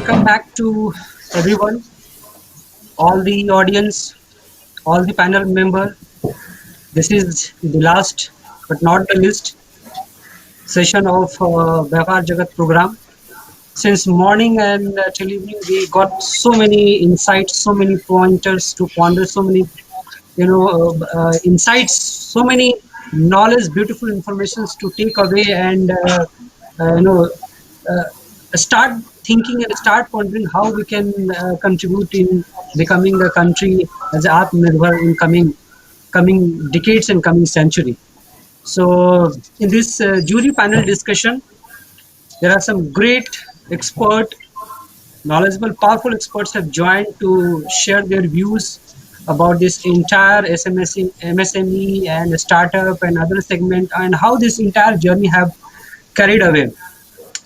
welcome back to everyone, all the audience, all the panel member. This is the last but not the least session of Vyapar Jagat program. Since morning and till evening, we got so many insights, so many pointers to ponder, so many insights, so many knowledge, beautiful informations to take away and uh, you know uh, start thinking and start pondering how we can contribute in becoming a country as Atmanirbhar in coming decades and coming century. So in this jury panel discussion, there are some great expert, knowledgeable, powerful experts have joined to share their views about this entire MSME and startup and other segment and how this entire journey have carried away.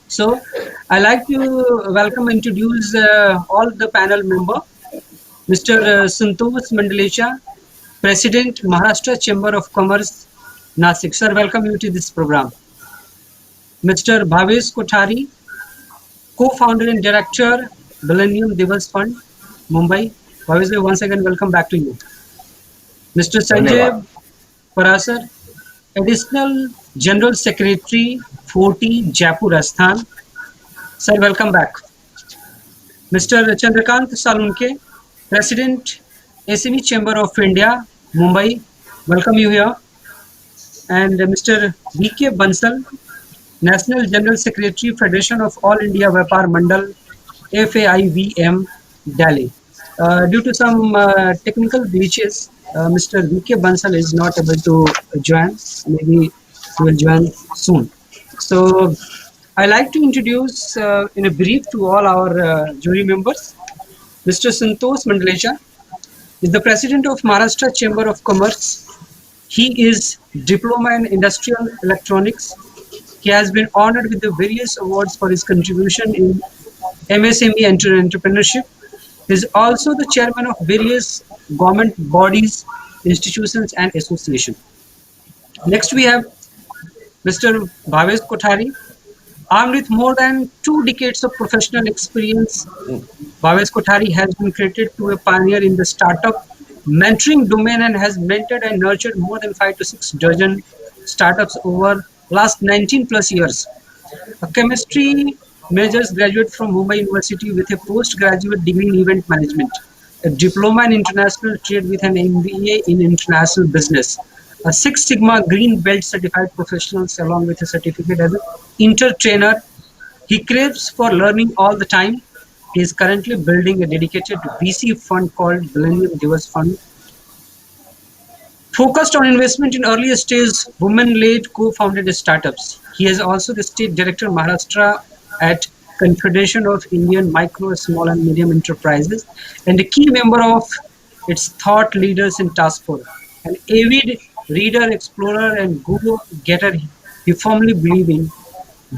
So I like to welcome and introduce all the panel member, Mr. Santosh Mandalecha, President, Maharashtra Chamber of Commerce, Nasik. Sir, welcome you to this program. Mr. Bhavesh Kothari, co-founder and director, Millennium Divas Fund, Mumbai. Bhavesh, once again, welcome back to you. Mr. धन्यवाद. Sanjay Parasar, additional General Secretary, 40, Jaipur, Rajasthan. Sir, welcome back. Mr. Chandrakant Salunke, President, SME Chamber of India, Mumbai. Welcome you here. And Mr. V.K. Bansal, National General Secretary, Federation of All India Vyapar Mandal, FAIVM, Delhi. Due to some technical glitches, Mr. V.K. Bansal is not able to join. Maybe he will join soon. So I like to introduce in a brief to all our jury members. Mr. Santosh Mandalecha is the president of Maharashtra Chamber of Commerce. He is diploma in industrial electronics. He has been honored with the various awards for his contribution in MSME entrepreneurship. He is also the chairman of various government bodies, institutions, and associations. Next, we have Mr. Bhavesh Kothari. Armed with more than 2 decades of professional experience, Bhavesh Kothari has been credited to a pioneer in the startup mentoring domain and has mentored and nurtured more than 5 to 6 dozen startups over last 19 plus years. A chemistry majors graduate from Mumbai University with a postgraduate degree in event management, a diploma in international trade with an MBA in international business, a Six Sigma Green Belt certified professionals along with a certificate as an inter-trainer. He craves for learning all the time. He is currently building a dedicated VC fund called Millennium Divas Fund, focused on investment in early stage women-led co-founded startups. He is also the state director Maharashtra at Confederation of Indian Micro, Small and Medium Enterprises and a key member of its thought leaders in task force. An avid reader, explorer and go-getter, he firmly believes in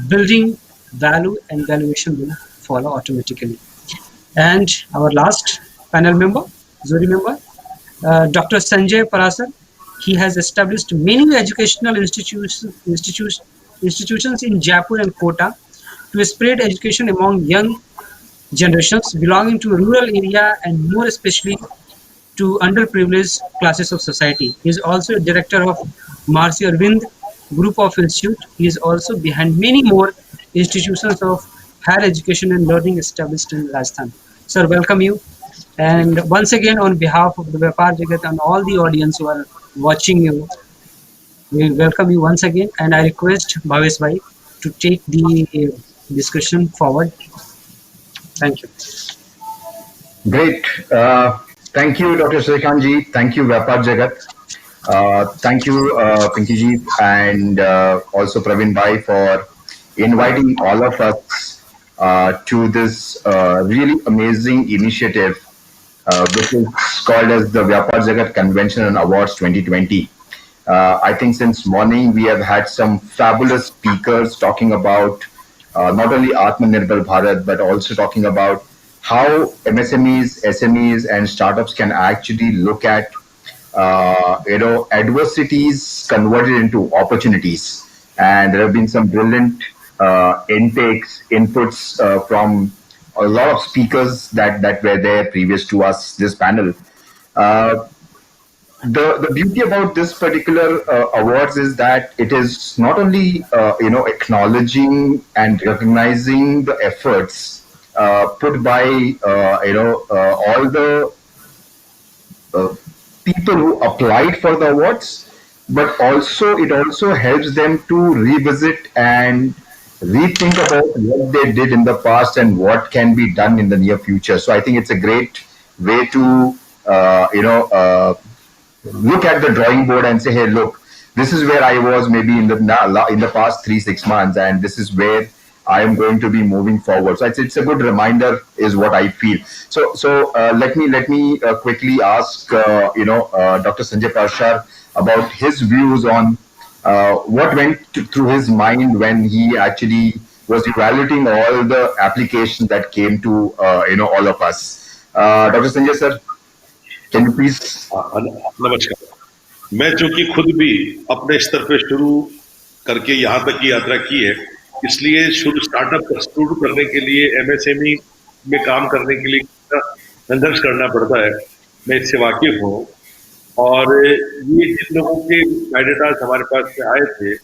building value and valuation will follow automatically. And our last panel member, jury member, Dr. Sanjay Parasar. He has established many educational institutions in Jaipur and Kota to spread education among young generations belonging to rural area and more especially to underprivileged classes of society. He is also a director of Marci Arvind Group of Institute. He is also behind many more institutions of higher education and learning established in Rajasthan. Sir, welcome you. And once again, on behalf of the Vyapar Jagat and all the audience who are watching you, we welcome you once again. And I request Bhavesh Bhai to take the discussion forward. Thank you. Great. Thank you, Dr. Srikanji. Thank you, Vyapar Jagat. Thank you, Pinky ji, and also Praveen Bhai for inviting all of us to this really amazing initiative, which is called as the Vyapar Jagat Convention and Awards 2020. I think since morning we have had some fabulous speakers talking about not only Atmanirbhar Bharat, but also talking about how MSMEs, SMEs, and startups can actually look at adversities converted into opportunities. And there have been some brilliant intakes, inputs from a lot of speakers that were there previous to us, this panel. Uh, the beauty about this particular awards is that it is not only acknowledging and recognizing the efforts put by all the uh, people who applied for the awards, but also it also helps them to revisit and rethink about what they did in the past and what can be done in the near future. So I think it's a great way to look at the drawing board and say, hey, look, this is where I was maybe in the past 3 6 months, and this is where I am going to be moving forward. So it's a good reminder, is what I feel. So let me quickly ask Dr. Sanjay Parshar about his views on what through his mind when he actually was evaluating all the applications that came to all of us. Dr. Sanjay sir, can you please? नमस्कार। मैं चूंकि खुद भी अपने स्तर पे शुरू करके यहाँ तक की यात्रा की है, इसलिए स्टार्टअप शुरू करने के लिए एमएसएमई में काम करने के लिए संघर्ष करना पड़ता है, मैं इससे वाकिफ हूँ। और ये जिन लोगों के कैंडिडेट्स हमारे पास से आए थे,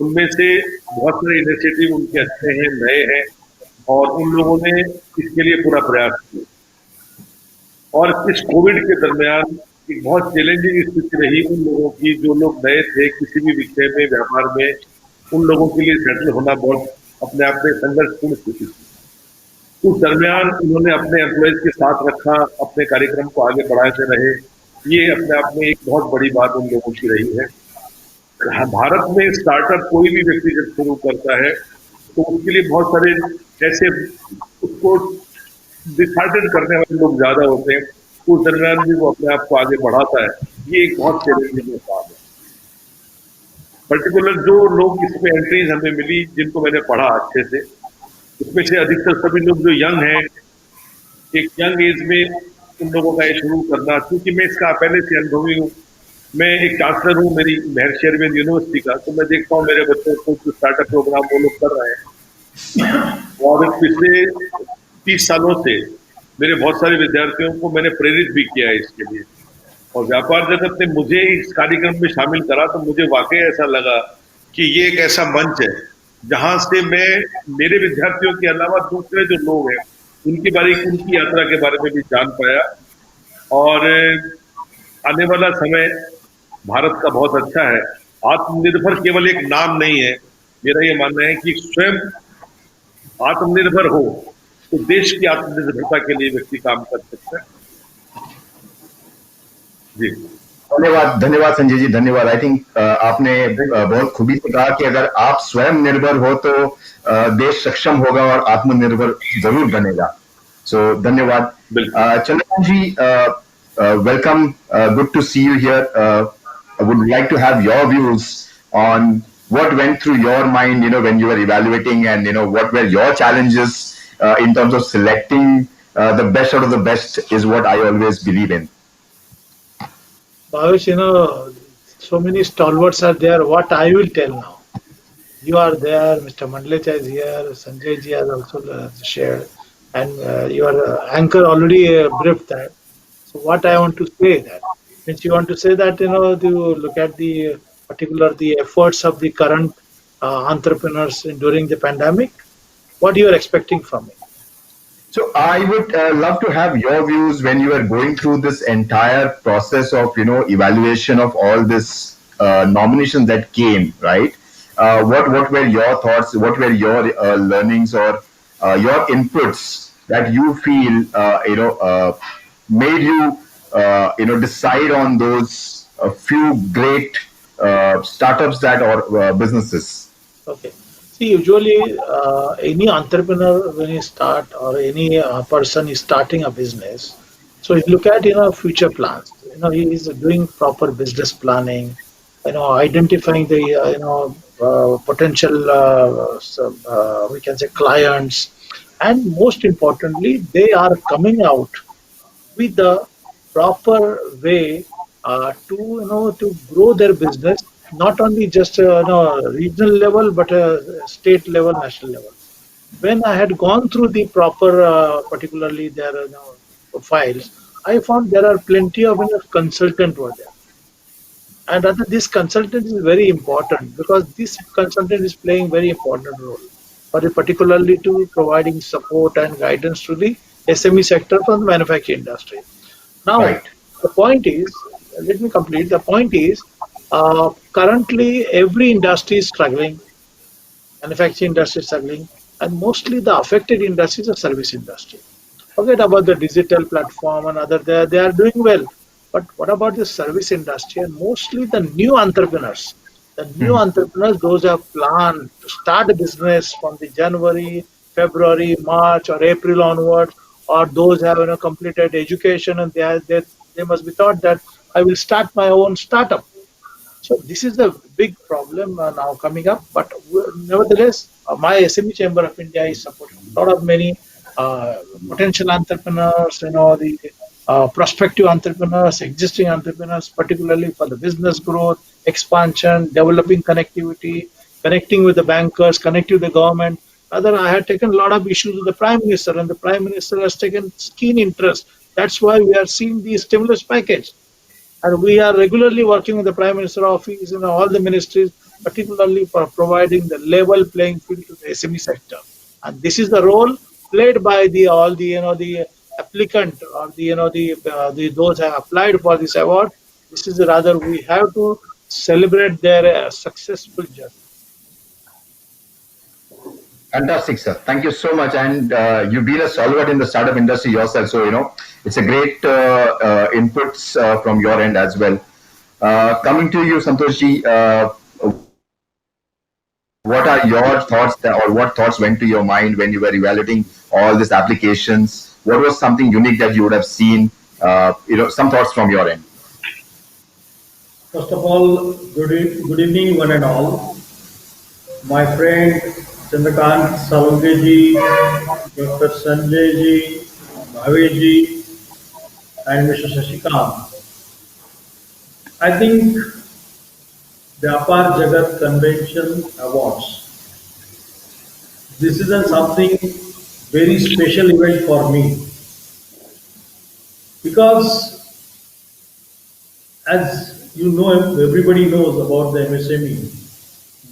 उनमें से बहुत सारे इनिशिएटिव उनके अच्छे हैं, नए हैं, और उन लोगों ने इसके लिए पूरा प्रयास किया। और इस कोविड के दरमियान एक बहुत चैलेंजिंग स्थिति रही उन लोगों की, जो लोग नए थे किसी भी विषय में, व्यापार में, उन लोगों के लिए सेटल होना बहुत अपने आप में संघर्षपूर्ण स्थिति थी। उस दरमियान उन्होंने अपने एम्प्लॉयज के साथ रखा, अपने कार्यक्रम को आगे बढ़ाते रहे। ये अपने आप में एक बहुत बड़ी बात उन लोगों की रही है। भारत में स्टार्टअप कोई भी व्यक्ति जब शुरू करता है तो उसके लिए बहुत सारे ऐसे उसको डिसाइडेड करने वाले लोग ज्यादा होते हैं, उस दरमियान भी वो अपने आप को आगे बढ़ाता है। ये एक बहुत चैलेंजिंग काम है। पर्टिकुलर जो लोग इसमें एंट्रीज हमें मिली, जिनको मैंने पढ़ा अच्छे से, उसमें से अधिकतर सभी लोग जो यंग हैं, एक यंग एज में उन लोगों का ये शुरू करना, क्योंकि मैं इसका पहले से अनुभवी हूँ। मैं एक चांसलर हूँ मेरी महर्षि अरविंद यूनिवर्सिटी का, तो मैं देखता हूँ मेरे बच्चों को जो स्टार्टअप प्रोग्राम वो लोग कर रहे हैं। और पिछले 30 सालों से मेरे बहुत सारे विद्यार्थियों को मैंने प्रेरित भी किया है इसके लिए। और व्यापार जगत ने मुझे इस कार्यक्रम में शामिल करा तो मुझे वाकई ऐसा लगा कि ये एक ऐसा मंच है जहां से मैं मेरे विद्यार्थियों के अलावा दूसरे जो लोग हैं उनकी यात्रा के बारे में भी जान पाया। और आने वाला समय भारत का बहुत अच्छा है। आत्मनिर्भर केवल एक नाम नहीं है, मेरा ये मानना है कि स्वयं आत्मनिर्भर हो तो देश की आत्मनिर्भरता के लिए व्यक्ति काम कर सकता है। जी धन्यवाद, धन्यवाद संजय जी, धन्यवाद। आई थिंक आपने बहुत खूबी से कहा कि अगर आप स्वयं निर्भर हो तो देश सक्षम होगा और आत्मनिर्भर जरूर बनेगा। सो धन्यवाद। Chandrakant ji, welcome, good to see you here. I would like to have your views on what went through your mind, when you were evaluating, and what were your challenges in terms of selecting the best out of the best, is what I always believe in. Bhavesh, so many stalwarts are there. What I will tell now, you are there, Mr. Mandlecha is here, Sanjay ji has also shared, and your anchor already briefed that. So what I want to say that, since you want to say that, to look at the efforts of the current entrepreneurs during the pandemic, what you are expecting from it? So I would love to have your views when you are going through this entire process of, evaluation of all this nominations that came, right? What were your thoughts? What were your learnings or your inputs that you feel, made you, decide on those few great startups or businesses? Okay. See, usually any entrepreneur, when he start, or any person is starting a business, so you look at future plans. He is doing proper business planning, identifying the potential we can say clients, and most importantly, they are coming out with the proper way to grow their business, not only just regional level, but state level, national level. When I had gone through the proper, particularly their files, I found there are plenty of consultant were there. And other, this consultant is very important because this consultant is playing very important role, for particularly to providing support and guidance to the SME sector from the manufacturing industry. Now, Right. the point is, let me complete. The point is, currently every industry is struggling, manufacturing industry is struggling, and mostly the affected industries are service industry. Forget about the digital platform and other, they are doing well. But what about the service industry and mostly the new entrepreneurs? The new Mhm. entrepreneurs, those who have planned to start a business from the January, February, March, or April onwards, or those who have completed education and they must be thought that I will start my own startup. So this is the big problem now coming up. But nevertheless, my SME Chamber of India is supporting a lot of many uh, potential entrepreneurs, the prospective entrepreneurs, existing entrepreneurs, particularly for the business growth, expansion, developing connectivity, connecting with the bankers, connecting with the government. Rather, I had taken a lot of issues with the Prime Minister, and the Prime Minister has taken keen interest. That's why we are seeing the stimulus package. And we are regularly working with the Prime Minister office and all the ministries, particularly for providing the level playing field to the SME sector. And this is the role played by the all the the applicant or the those who have applied for this award. This is rather we have to celebrate their successful journey. Fantastic, sir. Thank you so much. And you've been a stalwart in the startup industry yourself. So, it's a great inputs from your end as well. Coming to you, Santoshji, what are your thoughts or what thoughts went to your mind when you were evaluating all these applications? What was something unique that you would have seen? Some thoughts from your end. First of all, good evening, one and all. My friend Chandrakant Salunke ji, Dr. Sanjay ji, Bhavesh ji, and Mr. Shashikant. I think the Apar Jagat Convention Awards. This is something very special event for me because, as you know, everybody knows about the MSME.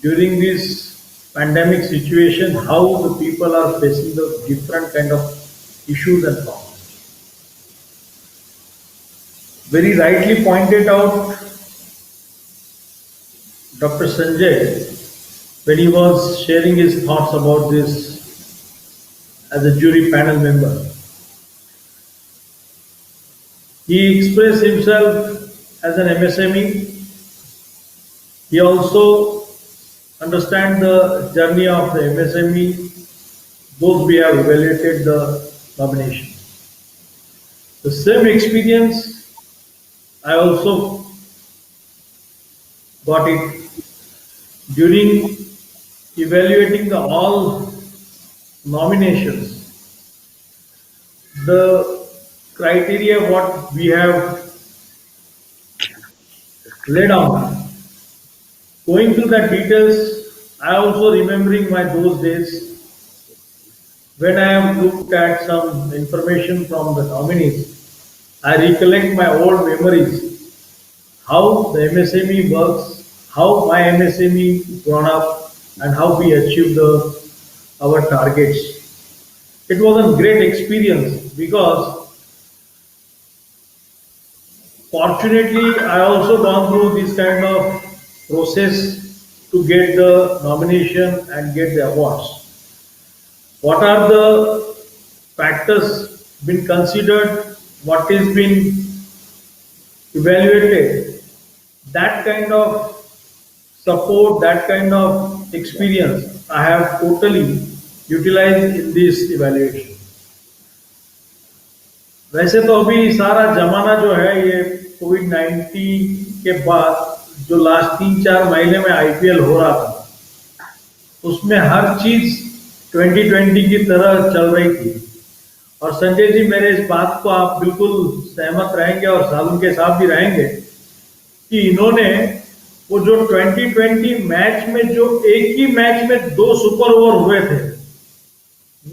During this pandemic situation, how the people are facing the different kind of issues and problems. Very rightly pointed out Dr. Sanjay when he was sharing his thoughts about this as a jury panel member. He expressed himself as an MSME. He also understands the journey of the MSME, those we have evaluated the nomination. The same experience I also got it during evaluating the all nominations. The criteria what we have laid out. Going through the details, I also remembering my those days when I have looked at some information from the nominees. I recollect my old memories, how the MSME works, how my MSME grown up, and how we achieved our targets. It was a great experience because fortunately I also gone through this kind of process to get the nomination and get the awards. What are the factors been considered? What is been evaluated? That kind of support, that kind of experience, I have totally utilized in this evaluation. वैसे तो अभी सारा जमाना जो है ये कोविड-19 के बाद जो लास्ट 3-4 महीने में आईपीएल हो रहा था उसमें हर चीज 2020 की तरह चल रही थी और संजय जी मेरे इस बात को आप बिल्कुल सहमत रहेंगे और सालुंके साहब भी रहेंगे कि इन्होंने वो जो 2020 मैच में जो एक ही मैच में 2 सुपर ओवर हुए थे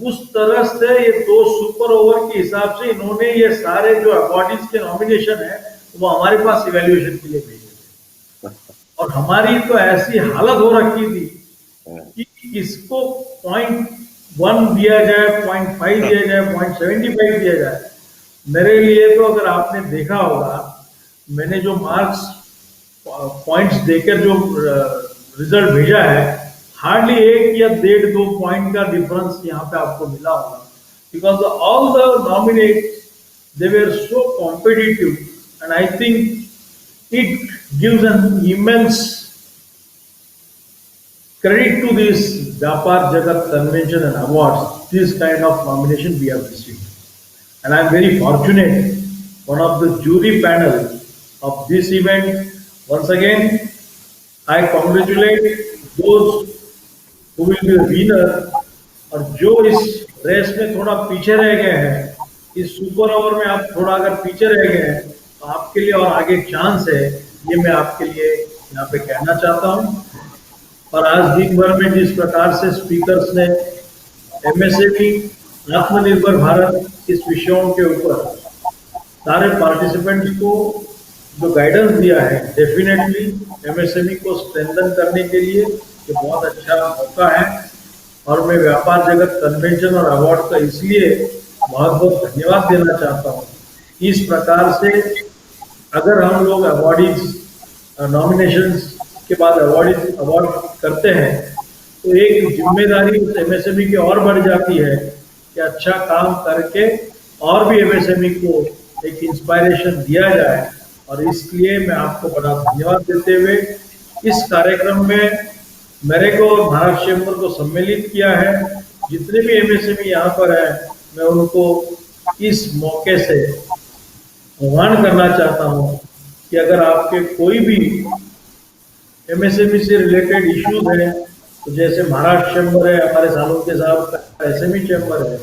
उस तरह से ये 2 सुपर ओवर के हिसाब से इन्होंने ये सारे जो अवार्डीज के नॉमिनेशन है वो हमारे पास इवैल्यूएशन के लिए भेजे थे। और हमारी तो ऐसी हालत हो रखी थी कि इसको 0.1 दिया जाए, 0.5 दिया जाए, 0.75 दिया जाए। मेरे लिए तो अगर आपने देखा होगा, मैंने जो मार्क्स पॉइंट्स देकर जो रिजल्ट भेजा है, हार्डली 1 या 1.5-2 पॉइंट का डिफरेंस यहाँ पे आपको मिला होगा, because all the nominate they were so competitive and I think it gives an immense credit to this Vyapar Jagat Convention and Awards, this kind of nomination we have received. And I am very fortunate, one of the jury panel of this event. Once again, I congratulate those who will be the winner. और जो इस race में थोड़ा पीछे रह गए हैं, इस सुपर ओवर में आप थोड़ा अगर पीछे रह गए हैं, तो आपके लिए और आगे चांस है, ये मैं आपके लिए यहाँ पे कहना चाहता हूँ। और आज दिन भर में जिस प्रकार से स्पीकर्स ने एमएसएमई, आत्मनिर्भर भारत इस विषयों के ऊपर सारे पार्टिसिपेंट्स को जो गाइडेंस दिया है, डेफिनेटली एमएसएमई को स्ट्रेंथन करने के लिए ये बहुत अच्छा मौका है। और मैं व्यापार जगत कन्वेंशन और अवार्ड का इसलिए बहुत बहुत धन्यवाद देना चाहता हूँ। इस प्रकार से अगर हम लोग अवार्डीज नॉमिनेशंस के बाद अवार्ड करते हैं, तो एक जिम्मेदारी उस एमएसएमई की और बढ़ जाती है कि अच्छा काम करके और भी एमएसएमई को एक इंस्पायरेशन दिया जाए। और इसलिए मैं आपको बड़ा धन्यवाद देते हुए इस कार्यक्रम में मेरे को और भारत चैम्बर को सम्मिलित किया है। जितने भी एमएसएमई यहाँ पर है, मैं उनको इस मौके से आह्वान करना चाहता हूँ कि अगर आपके कोई भी एमएसएमई से रिलेटेड इश्यूज हैं, तो जैसे महाराष्ट्र चैम्बर है, हमारे सालुंके साहब का एसएमई चैम्बर है,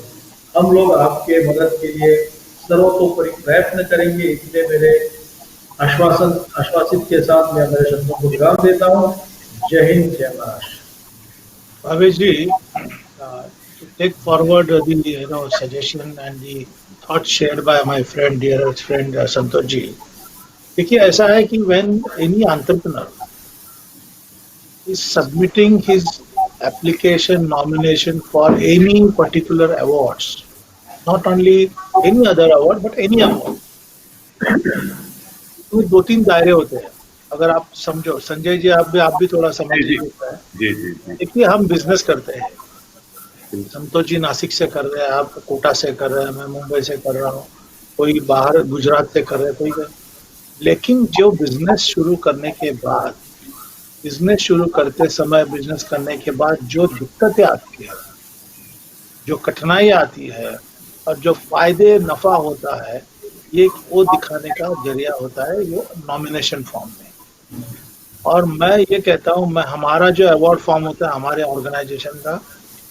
हम लोग आपके मदद के लिए सर्वतोपरि प्रयत्न करेंगे। इसलिए मेरे आश्वासित के साथ मैं मेरे शब्दों को विराम देता हूँ। जय हिंद, जय Maharashtra. Bhavesh ji, to take forward the suggestion and the thoughts shared by my friend, dearest friend Santosh ji. देखिए ऐसा है कि when any entrepreneur is submitting his application nomination for any particular awards, not only any other award but any award, तो 2-3 दायरे होते हैं। अगर आप समझो, संजय जी आप भी थोड़ा समझ लीजिए। देखिए हम बिजनेस करते हैं, संतोष जी नासिक से कर रहे हैं, आप कोटा से कर रहे हैं, मैं मुंबई से कर रहा हूँ, कोई बाहर गुजरात से कर रहे हैं, कोई। लेकिन जो बिजनेस शुरू करने के बाद, बिजनेस शुरू करते समय, बिजनेस करने के बाद जो दिक्कतें आती है, जो कठिनाई आती है और जो फायदे नफा होता है, ये वो दिखाने का जरिया होता है वो नॉमिनेशन फॉर्म में। और मैं ये कहता हूँ, मैं हमारा जो अवार्ड फॉर्म होता है हमारे ऑर्गेनाइजेशन का,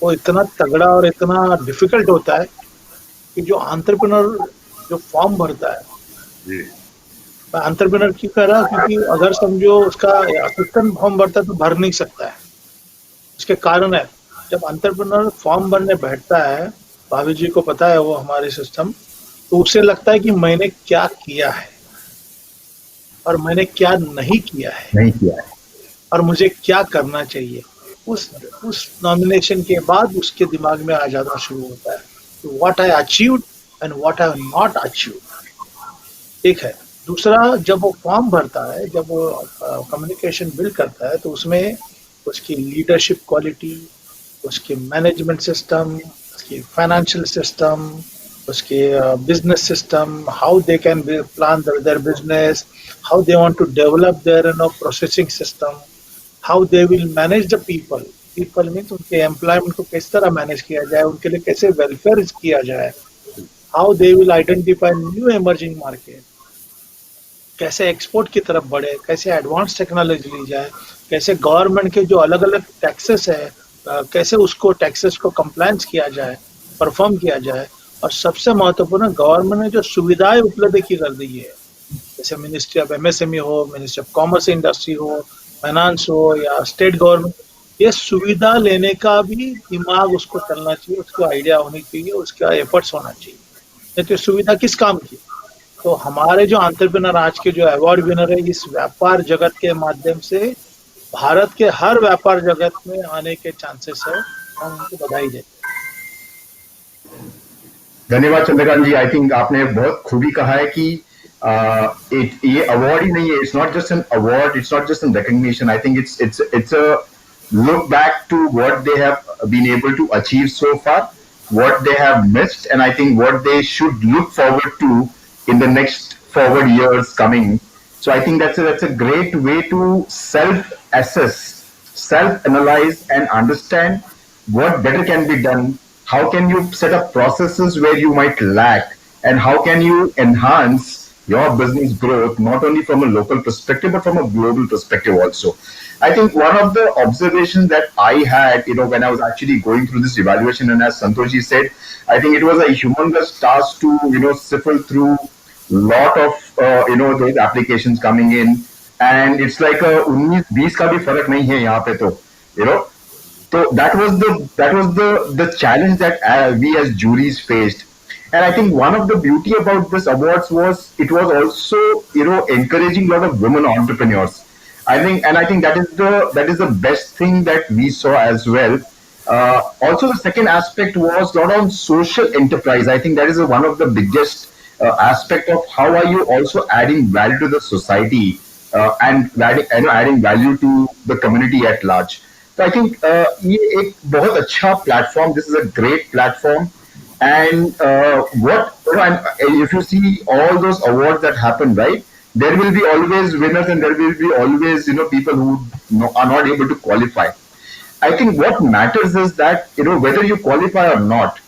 वो इतना तगड़ा और इतना डिफिकल्ट होता है कि जो एंटरप्रेन्योर जो फॉर्म भरता है, मैं एंटरप्रेन्योर क्यों कह रहा, क्योंकि अगर समझो उसका असिस्टेंट फॉर्म भरता है तो भर नहीं सकता है। उसके कारण है, जब एंटरप्रेन्योर फॉर्म भरने बैठता है, भाभी जी को पता है वो हमारे सिस्टम, तो उसे लगता है कि मैंने क्या किया है और मैंने क्या नहीं किया है और मुझे क्या करना चाहिए। उस नॉमिनेशन के बाद उसके दिमाग में आ जाना शुरू होता है, तो what I achieved and what I not achieved. एक है। दूसरा, जब वो फॉर्म भरता है, जब वो कम्युनिकेशन बिल्ड करता है, तो उसमें उसकी लीडरशिप क्वालिटी, उसकी मैनेजमेंट सिस्टम, उसकी फाइनेंशियल सिस्टम, उसके business system, how they can plan their business, how they want to develop their processing system, how they will manage the people means उनके employment को किस तरह मैनेज किया जाए, उनके लिए कैसे वेलफेयर किया जाए, how they will identify new emerging market, कैसे एक्सपोर्ट की तरफ बढ़े, कैसे एडवांस टेक्नोलॉजी ली जाए, कैसे गवर्नमेंट के जो अलग अलग टैक्सेस है, कैसे उसको टैक्सेस को कंप्लायंस किया जाए, परफॉर्म किया जाए। और सबसे महत्वपूर्ण, गवर्नमेंट ने जो सुविधाएं उपलब्ध की कर दी है, जैसे मिनिस्ट्री ऑफ एमएसएमई हो, मिनिस्ट्री ऑफ कॉमर्स इंडस्ट्री हो, फाइनेंस हो या स्टेट गवर्नमेंट, ये सुविधा लेने का भी दिमाग उसको चलना चाहिए, उसको आइडिया होनी चाहिए, उसका एफर्ट्स होना चाहिए। नहीं तो सुविधा किस काम की? तो हमारे जो एंटरप्रेन्योर आज के जो अवार्ड विनर है इस व्यापार जगत के माध्यम से भारत के हर व्यापार जगत में आने के चांसेस है। हम उनको बधाई देते हैं। धन्यवाद चंद्रकांत जी। आई थिंक आपने बहुत खूबी कहा है कि ये अवार्ड ही नहीं है, it's not just an award, it's not just an recognition. I think it's a look back to what they have been able to achieve so far, what they have missed, and I think what they should look forward to in the next forward years coming. So I think that's a great way to self-assess, self-analyze, and understand what better can be done. How can you set up processes where you might lack, and how can you enhance your business growth, not only from a local perspective, but from a global perspective also. I think one of the observations that I had, when I was actually going through this evaluation, and as Santoshji said, I think it was a humongous task to, sift through lot of, those applications coming in, and it's like a 19-20 का भी फर्क नहीं है यहाँ पे तो, So that was the challenge that we as juries faced. And I think one of the beauty about this awards was it was also encouraging a lot of women entrepreneurs. I think that is the best thing that we saw as well. Also, the second aspect was a lot on social enterprise. I think that is one of the biggest aspect of how are you also adding value to the society and adding value to the community at large. So I think ये एक बहुत अच्छा platform. This is a great platform. And if you see all those awards that happen, right, there will be always winners and there will be always people who are not able to qualify. I think what matters is that whether you qualify or not,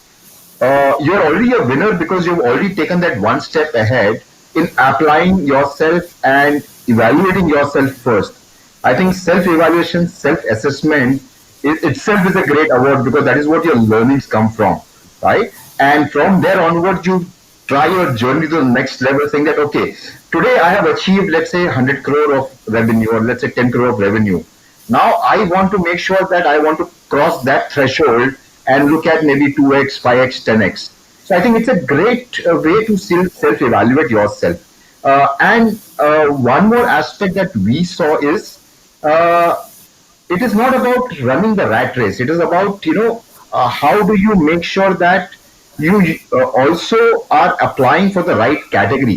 you're already a winner because you've already taken that one step ahead in applying yourself and evaluating yourself first. I think self-evaluation, self-assessment itself is a great award because that is what your learnings come from, right? And from there onward, you try your journey to the next level, saying that, okay, today I have achieved, let's say, 100 crore of revenue, or let's say 10 crore of revenue. Now I want to make sure that I want to cross that threshold and look at maybe 2x, 5x, 10x. So I think it's a great way to self-evaluate yourself. And one more aspect that we saw is it is not about running the rat race. It is about, how do you make sure that you also are applying for the right category.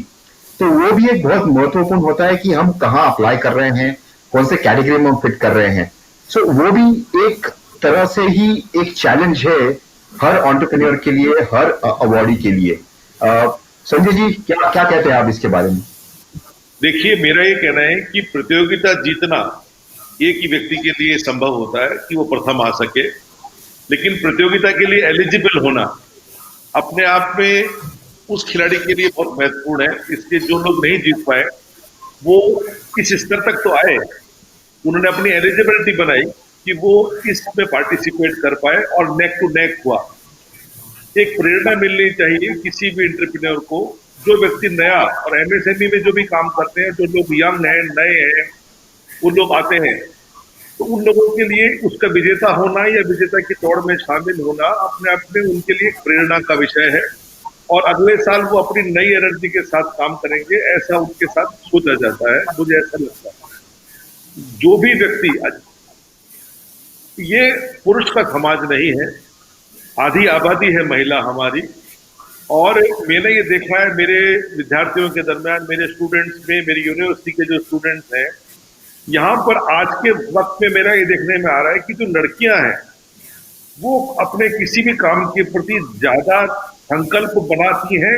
तो वो भी एक बहुत महत्वपूर्ण होता है कि हम कहाँ अप्लाई कर रहे हैं, कौन से कैटेगरी में हम फिट कर रहे हैं. सो वो भी एक तरह से ही एक चैलेंज है हर एंटरप्रेन्योर के लिए, हर अवार्डी के लिए. संजय जी, क्या कहते हैं आप इसके बारे में? देखिए, मेरा ये कहना है कि प्रतियोगिता जीतना एक ही व्यक्ति के लिए संभव होता है कि वो प्रथम आ सके, लेकिन प्रतियोगिता के लिए एलिजिबल होना अपने आप में उस खिलाड़ी के लिए बहुत महत्वपूर्ण है. इसलिए जो लोग नहीं जीत पाए वो इस स्तर तक तो आए, उन्होंने अपनी एलिजिबिलिटी बनाई कि वो इसमें पार्टिसिपेट कर पाए और नेक टू नेक हुआ. एक प्रेरणा मिलनी चाहिए किसी भी एंटरप्रेन्योर को, जो व्यक्ति नया और एमएसएमई में जो भी काम करते हैं, जो लोग यंग हैं, नए हैं, वो लोग आते हैं, तो उन लोगों के लिए उसका विजेता होना या विजेता की दौड़ में शामिल होना अपने आप में उनके लिए एक प्रेरणा का विषय है. और अगले साल वो अपनी नई एनर्जी के साथ काम करेंगे, ऐसा उनके साथ सोचा जाता है, मुझे ऐसा लगता है. जो भी व्यक्ति, ये पुरुष का समाज नहीं है, आधी आबादी है महिला हमारी. और मैंने ये देखा है मेरे विद्यार्थियों के दरमियान, मेरे स्टूडेंट्स में, मेरी यूनिवर्सिटी के जो स्टूडेंट्स हैं, यहाँ पर आज के वक्त में मेरा ये देखने में आ रहा है कि जो लड़कियां हैं वो अपने किसी भी काम के प्रति ज्यादा संकल्प बनाती हैं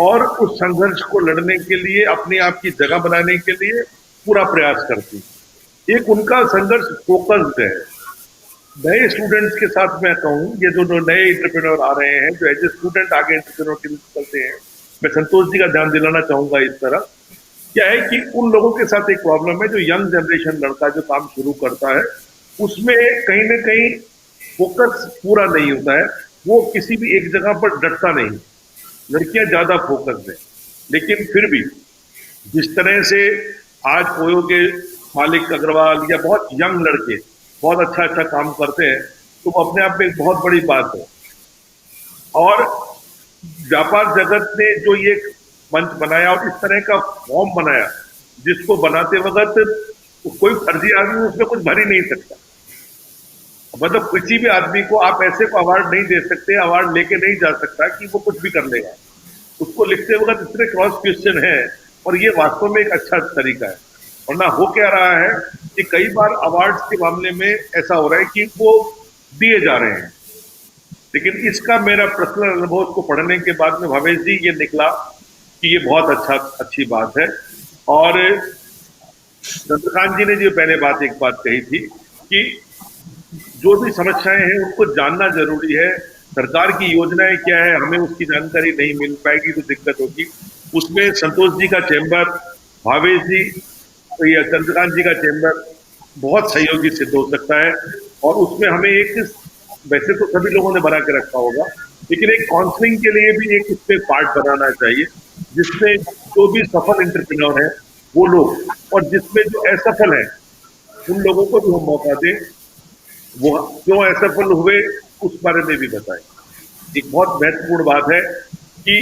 और उस संघर्ष को लड़ने के लिए, अपने आप की जगह बनाने के लिए पूरा प्रयास करती. एक उनका संघर्ष फोकस्ड है. नए स्टूडेंट्स के साथ मैं कहूँ, ये जो नए एंटरप्रेन्योर आ रहे हैं, जो एज ए स्टूडेंट आगे एंटरप्रेन्योर के लिए चलते हैं, मैं संतोष जी का ध्यान दिलाना चाहूंगा. इस तरह क्या है कि उन लोगों के साथ एक प्रॉब्लम है, जो यंग जनरेशन लड़का जो काम शुरू करता है उसमें कहीं ना कहीं फोकस पूरा नहीं होता है, वो किसी भी एक जगह पर डटता नहीं. लड़कियां ज्यादा फोकस्ड है, लेकिन फिर भी जिस तरह से आज ओयो के मालिक अग्रवाल या बहुत यंग लड़के बहुत अच्छा अच्छा काम करते हैं, तो वो अपने आप में एक बहुत बड़ी बात है। और व्यापार जगत ने जो ये मंच बनाया और इस तरह का फॉर्म बनाया, जिसको बनाते वक्त कोई फर्जी आदमी उसमें कुछ भर ही नहीं सकता। मतलब किसी भी आदमी को आप ऐसे को अवार्ड नहीं दे सकते, अवार्ड लेके नहीं जा सकता कि वो कुछ भी कर लेगा। उसको लिखते वक्त इतने क्रॉस क्वेश्चन है, और ये वास्तव में एक अच्छा तरीका है। वरना हो क्या रहा है कि कई बार अवार्ड्स के मामले में ऐसा हो रहा है कि वो दिए जा रहे हैं, लेकिन इसका मेरा पर्सनल अनुभव उसको पढ़ने के बाद में भावेश जी ये निकला कि ये बहुत अच्छी बात है। और चंद्रकांत जी ने जो पहले एक बात कही थी कि जो भी समस्याएं हैं उनको जानना जरूरी है। सरकार की योजनाएं क्या है, हमें उसकी जानकारी नहीं मिल पाएगी तो दिक्कत होगी। उसमें संतोष जी का चैम्बर, भावेश जी या चंद्रकांत जी का चैम्बर बहुत सहयोगी सिद्ध हो सकता है। और उसमें हमें एक, वैसे तो सभी लोगों ने बना के रखा होगा, लेकिन एक काउंसलिंग के लिए भी एक इसमें पार्ट बनाना चाहिए, जिसमें जो भी सफल एंटरप्रेन्योर है वो लोग, और जिसमें जो असफल है उन लोगों को भी हम मौका दें, वो क्यों असफल हुए उस बारे में भी बताएं। एक बहुत महत्वपूर्ण बात है कि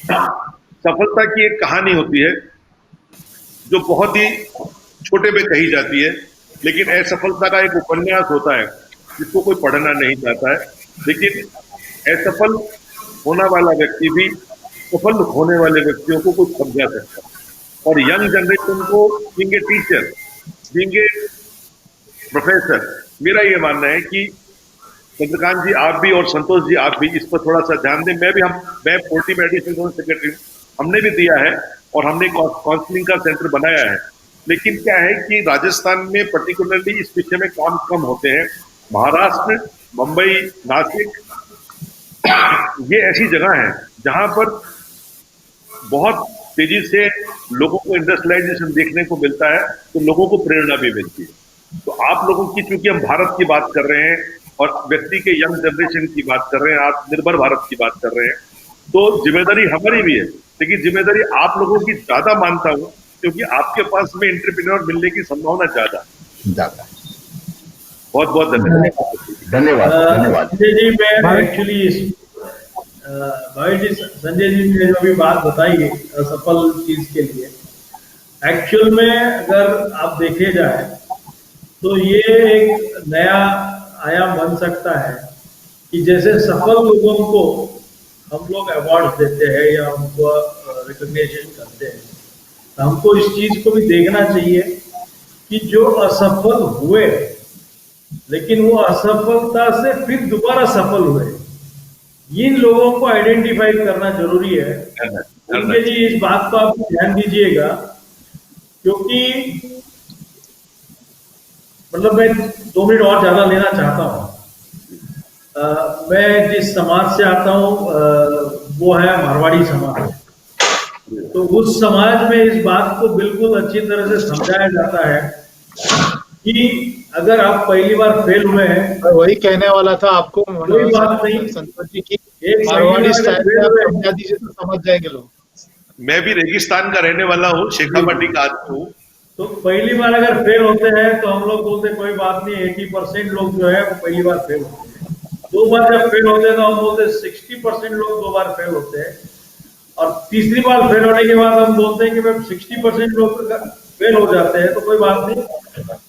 सफलता की एक कहानी होती है जो बहुत ही छोटे में कही जाती है, लेकिन असफलता का एक उपन्यास होता है जिसको कोई पढ़ना नहीं चाहता है। लेकिन असफल होने वाला व्यक्ति भी सफल होने वाले व्यक्तियों को कुछ समझा सकता है। और यंग जनरेशन को being a teacher, being a professor, मेरा ये मानना है कि चंद्रकांत जी आप भी और संतोष जी आप भी इस पर थोड़ा सा ध्यान दें। मैं पोल्ट्री में एडिशनल सेक्रेटरी, हमने भी दिया है और हमने काउंसलिंग का सेंटर बनाया है। लेकिन क्या है कि राजस्थान में पर्टिकुलरली इस विषय में काम कम होते हैं। महाराष्ट्र, मुंबई, नासिक, ये ऐसी जगह है जहां पर बहुत तेजी से लोगों को इंडस्ट्रियलाइजेशन देखने को मिलता है, तो लोगों को प्रेरणा भी मिलती है। तो आप लोगों की, चूंकि हम भारत की बात कर रहे हैं और व्यक्ति के यंग जनरेशन की बात कर रहे हैं, आत्मनिर्भर भारत की बात कर रहे हैं, तो जिम्मेदारी हमारी भी है, लेकिन जिम्मेदारी आप लोगों की ज्यादा मानता हूं, क्योंकि आपके पास में एंटरप्रेन्योर मिलने की संभावना ज्यादा है। बहुत बहुत धन्यवाद। संजय जी, मैं एक्चुअली भाई जी, संजय जी ने जो अभी बात बताई है असफल चीज के लिए, एक्चुअल में अगर आप देखे जाए तो ये एक नया आयाम बन सकता है कि जैसे सफल लोगों को हम लोग अवार्ड देते हैं या उनको रिकॉग्निशन करते हैं, तो हमको इस चीज को भी देखना चाहिए कि जो असफल हुए लेकिन वो असफलता से फिर दोबारा सफल हुए, इन लोगों को आइडेंटिफाई करना जरूरी है। संजय जी, इस बात को आप ध्यान दीजिएगा, क्योंकि मतलब मैं 2 मिनट और ज्यादा लेना चाहता हूँ। मैं जिस समाज से आता हूँ वो है मारवाड़ी समाज। तो उस समाज में इस बात को बिल्कुल अच्छी तरह से समझाया जाता है कि अगर आप पहली बार फेल हुए हैं, वही कहने वाला था आपको, कोई बात नहीं, संतोष जी की मारवाड़ी स्टाइल में आप समझा दीजिए तो समझ जाएंगे लोग। मैं भी रेगिस्तान का रहने वाला हूँ, शेखावाटी का आदमी हूँ। तो पहली बार अगर फेल होते हैं तो हम लोग बोलते कोई बात नहीं, 80% लोग जो है वो पहली बार फेल होते हैं। 2 बार जब फेल होते हैं तो हम बोलते 60% लोग 2 बार फेल होते हैं। और तीसरी बार फेल होने के बाद हम बोलते हैं कि भाई 60% लोग फेल हो जाते हैं तो कोई बात नहीं,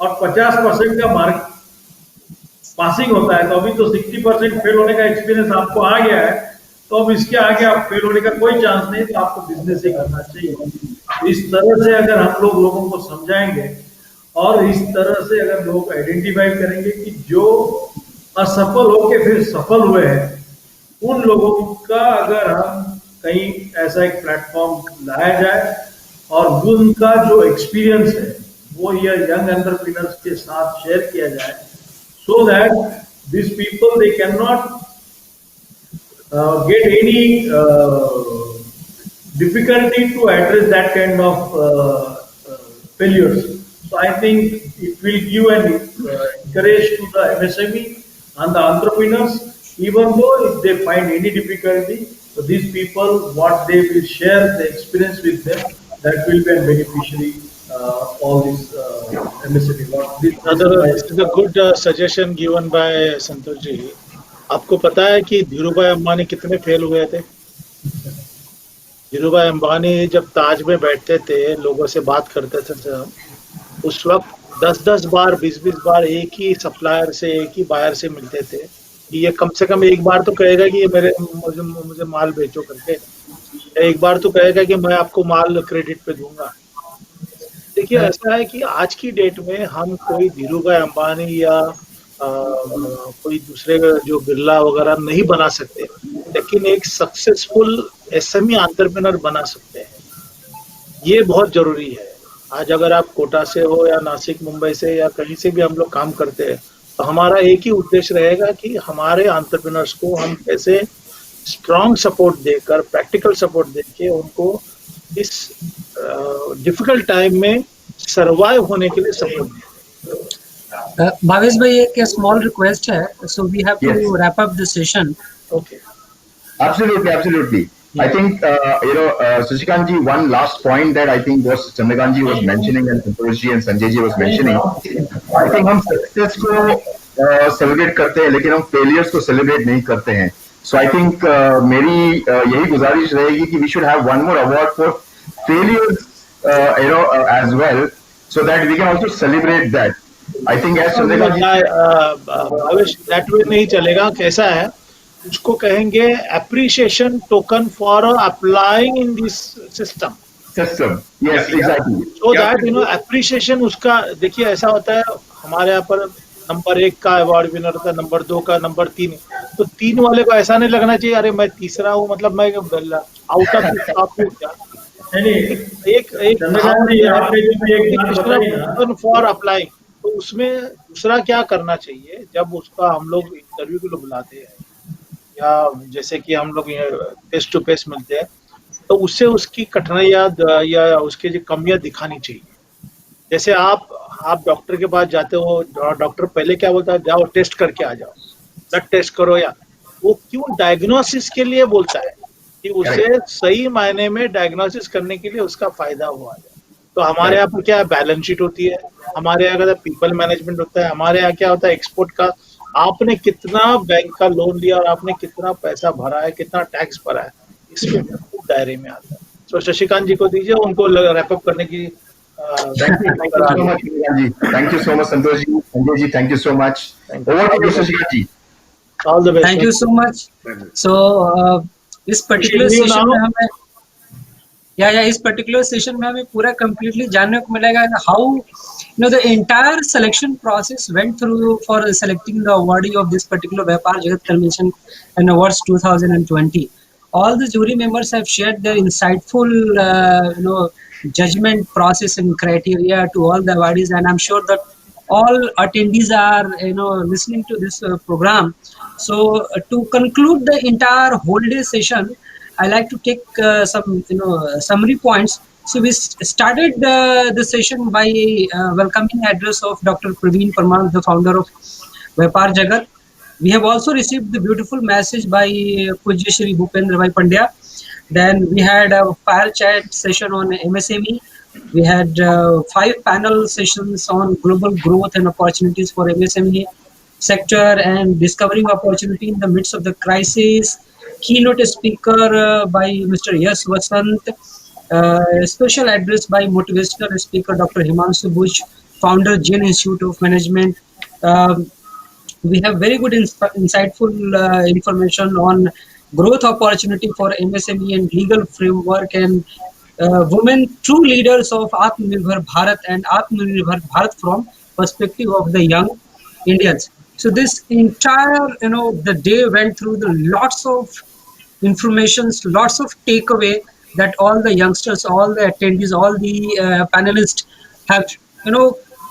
और 50% का मार्क पासिंग होता है। तो अभी तो 60% फेल होने का एक्सपीरियंस आपको आ गया है, तो अब इसके आगे आप फेल होने का कोई चांस नहीं, तो आपको बिजनेस ही करना चाहिए। इस तरह से अगर हम लोगों को समझाएंगे और इस तरह से अगर लोग आइडेंटिफाई करेंगे कि जो असफल होके फिर सफल हुए हैं, उन लोगों का अगर हम कहीं ऐसा एक प्लेटफॉर्म लाया जाए और उनका जो एक्सपीरियंस है वो ये यंग एंटरप्रेन्योर्स के साथ शेयर किया जाए, so that these people they cannot get any difficulty to address that kind of failures. So I think it will give an encourage to the MSME and the entrepreneurs, even though if they find any difficulty, so these people what they will share the experience with them, that will be a beneficiary all these MSME. This is a good suggestion given by Santosh ji. आपको पता है कि धीरूभाई अंबानी कितने fail हुए थे? धीरूभाई अंबानी जब ताज में बैठते थे, लोगों से बात करते थे, उस वक्त 10-10 बार 20-20 बार एक ही सप्लायर से, एक ही बायर से मिलते थे. ये कम से कम एक बार तो कहेगा कि ये मुझे माल बेचो करके, एक बार तो कहेगा कि मैं आपको माल क्रेडिट पे दूंगा. देखिए, ऐसा है कि आज की डेट में हम कोई धीरूभाई अंबानी या कोई दूसरे जो बिरला वगैरह नहीं बना सकते, लेकिन एक सक्सेसफुल एसएमई एंटरप्रेन्योर बना सकते हैं. ये बहुत जरूरी है. आज अगर आप कोटा से हो या नासिक, मुंबई से या कहीं से भी हम लोग काम करते हैं, तो हमारा एक ही उद्देश्य रहेगा कि हमारे एंटरप्रेन्योर्स को हम कैसे स्ट्रॉन्ग सपोर्ट देकर, प्रैक्टिकल सपोर्ट देके उनको इस डिफिकल्ट टाइम में सरवाइव होने के लिए सपोर्ट दें. भावेश भाई, एक स्मॉल रिक्वेस्ट है, so we have to wrap up the session. Okay. Absolutely. I think, Shashikant ji, one last point that I think was Chandrakant ji was mentioning and Santosh ji and Sanjay ji was mentioning. I think हम success को celebrate करते हैं, लेकिन हम failures को celebrate नहीं करते हैं. So I think मेरी यही गुजारिश रहेगी कि we should have one more award for failures, as well, so that we can also celebrate that. I think as Chandrakant ji, that way नहीं चलेगा. कैसा है, उसको कहेंगे appreciation token for applying in this system. Yes, exactly. So that appreciation उसका, देखिए ऐसा होता है, हमारे यहाँ पर नंबर 1 का अवार्ड विनर होता है, नंबर 2 का, नंबर 3, तो 3 वाले को ऐसा नहीं लगना चाहिए अरे मैं तीसरा हूँ, मतलब मैं आउट ऑफ टॉप हूँ क्या. फॉर अप्लाइंग, तो उसमें दूसरा क्या करना चाहिए, जब उसका हम लोग इंटरव्यू के लिए बुलाते हैं या जैसे कि हम लोग फेस टू फेस मिलते हैं, तो उससे उसकी कठिनाइयाँ या उसकी जो कमियां दिखानी चाहिए. जैसे आप डॉक्टर के पास जाते हो, डॉक्टर पहले क्या बोलता है, जाओ टेस्ट करके आ जाओ, ब्लड टेस्ट करो, या वो क्यों डायग्नोसिस के लिए बोलता है कि उसे सही मायने में डायग्नोसिस करने के लिए उसका फायदा हुआ है. तो हमारे यहाँ पर क्या है, बैलेंस शीट होती है, हमारे यहाँ पीपल मैनेजमेंट होता है, हमारे यहाँ क्या होता है, एक्सपोर्ट का आपने कितना बैंक का लोन लिया और आपने कितना पैसा भरा है, कितना टैक्स भरा है, इसके दायरे में आता है. तो शशिकांत जी को दीजिए, उनको रैप अप करने की. Thank you so much, Santosh ji. Sanjay ji, thank you so much. Over to you, Shashikant ji. All the best. Thank you so much. So इस पर्टिकुलर सेशन में हमें इस पर्टिकुलर सेशन में हमें पूरा completely जानने को मिलेगा how the entire selection process went through for selecting the awardee of this particular Vyapar Jagat Convention and Awards 2020. All the jury members have shared their insightful judgment process and criteria to all the awardees, and I'm sure that all attendees are listening to this program. So to conclude the entire whole day session, I like to take some summary points. So we started the session by welcoming address of Dr. Praveen Parmar, the founder of Vyapar Jagat. We have also received the beautiful message by Pujya Shri Bhupendra Bhai Pandya. Then we had a fire chat session on MSME. We had 5 panel sessions on global growth and opportunities for MSME sector and discovering opportunity in the midst of the crisis. Keynote speaker by Mr. Yash Vasant. Special address by motivational speaker Dr. Himanshu Bush, founder Jain Institute of Management. We have very good insightful information on growth opportunity for MSME and legal framework and women true leaders of Atmanirbhar Bharat and Atmanirbhar Bharat from perspective of the young Indians. So this entire the day went through the lots of informations, lots of takeaway that all the youngsters, all the attendees, all the panelists have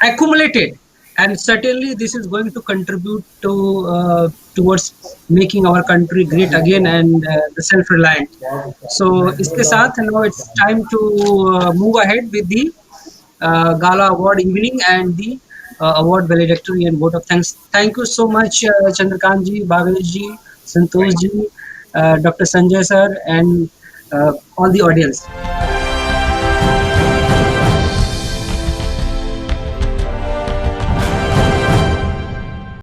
accumulated, and certainly this is going to contribute to towards making our country great again and the self-reliant. So iske saath now it's time to move ahead with the Gala Award evening and the award valedictory and vote of thanks. Thank you so much, Chandrakant ji, Bhavesh ji, Santosh ji, Dr. Sanjay sir, and all the audience.